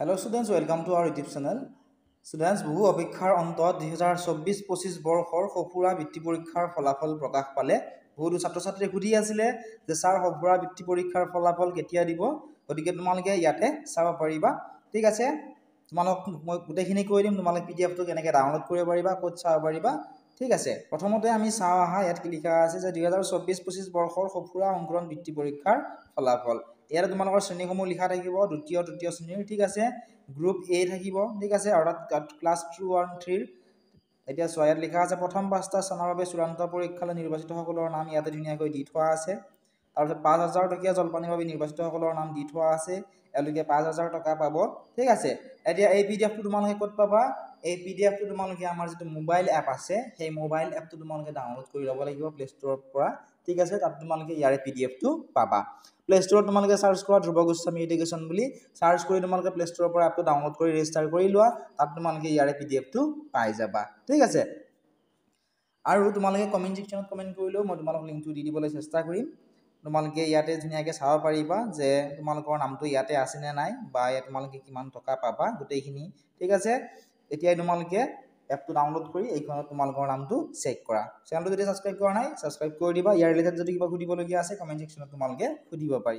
Hello students, welcome to our YouTube channel. Students, বহু অপেক্ষাৰ অন্তত 2024-25 বৰ্ষৰ সফুৰা বৃত্তি পৰীক্ষাৰ ফলাফল প্ৰকাশ পালে। বহুতো ছাত্ৰ-ছাত্ৰীয়ে সুধি আছিলে যে স্যাৰ সফুৰা বৃত্তি পৰীক্ষাৰ ফলাফল কেতিয়া দিব? গতিকে তোমালোকে ইয়াতে চাব পাৰিবা। ঠিক আছে? তোমালোক মই গোটেইখিনি কৈ দিম, তোমালোকে PDF টো কেনেকৈ ডাউনলোড কৰিব পাৰিবা, ক'ত চাব পাৰিবা। ঠিক আছে? প্ৰথমতে আমি চাওঁ আহা ইয়াত কি লিখা আছে যে 2024-25 বৰ্ষৰ সফুৰা অংকন বৃত্তি পৰীক্ষাৰ ফলাফল। ইয়াত তোমালোকৰ শ্ৰেণীসমূহ লিখা থাকিব দ্বিতীয় তৃতীয় শ্ৰেণীৰ। ঠিক আছে? গ্ৰুপ A থাকিব। ঠিক আছে? অৰ্থাৎ ক্লাছ 2 আৰু 3 এতিয়া ইয়াত লিখা আছে প্ৰথম 5টা স্থানৰ বাবে চূড়ান্ত পৰীক্ষালৈ নিৰ্বাচিত সকলৰ নাম ইয়াতে ধুনীয়াকৈ দি থোৱা আছে। তাৰপিছত 5000 টকীয়া জলপানিৰ বাবে নিৰ্বাচিত সকলৰ নাম দি থোৱা আছে। এওঁলোকে 5000 টকা পাব। ঠিক আছে? এতিয়া এই PDF টো তোমালোকে ক'ত পাবা? এই PDF টো তোমালোকে আমাৰ যিটো মোবাইল এপ আছে সেই মোবাইল এপটো তোমালোকে ডাউনলোড কৰি ল'ব লাগিব প্লে ষ্টৰৰ পৰা। ঠিক আছে? তাত তোমালোকে ইয়াৰে PDF টো পাবা। প্লে ষ্টৰত তোমালোকে সাৰ্চ কৰা ধ্ৰুৱ গোস্বামী এডুকেশ্যন বুলি সাৰ্চ কৰি তোমালোকে প্লে ষ্টৰৰ পৰা এপটো ডাউনলোড কৰি ৰেজিষ্টাৰ কৰি লোৱা। তাত তোমালোকে ইয়াৰে PDF টো পাই যাবা। ঠিক আছে? আৰু তোমালোকে কমেন্ট সেকশনত কমেন্ট কৰিলেও মই তোমালোকক লিংকটো দি দিবলৈ চেষ্টা কৰিম। তোমালোকে ইয়াতে ধুনীয়াকৈ চাব পাৰিবা যে তোমালোকৰ নামটো ইয়াতে আছে নে নাই বা তোমালোকে কিমান টকা পাবা গোটেইখিনি। ঠিক আছে? এতিয়া তোমালোকে এপটো ডাউনলোড কৰি এইখনত তোমালোকৰ নামটো চেক কৰা। চেনেলটো যদি সাবস্ক্ৰাইব কৰা নাই সাবস্ক্ৰাইব কৰি দিবা। ইয়াৰ ৰিলেটেড যদি কিবা সুধিবলগীয়া আছে কমেন্ট সেকশনত তোমালোকে সুধিব পাৰিবা।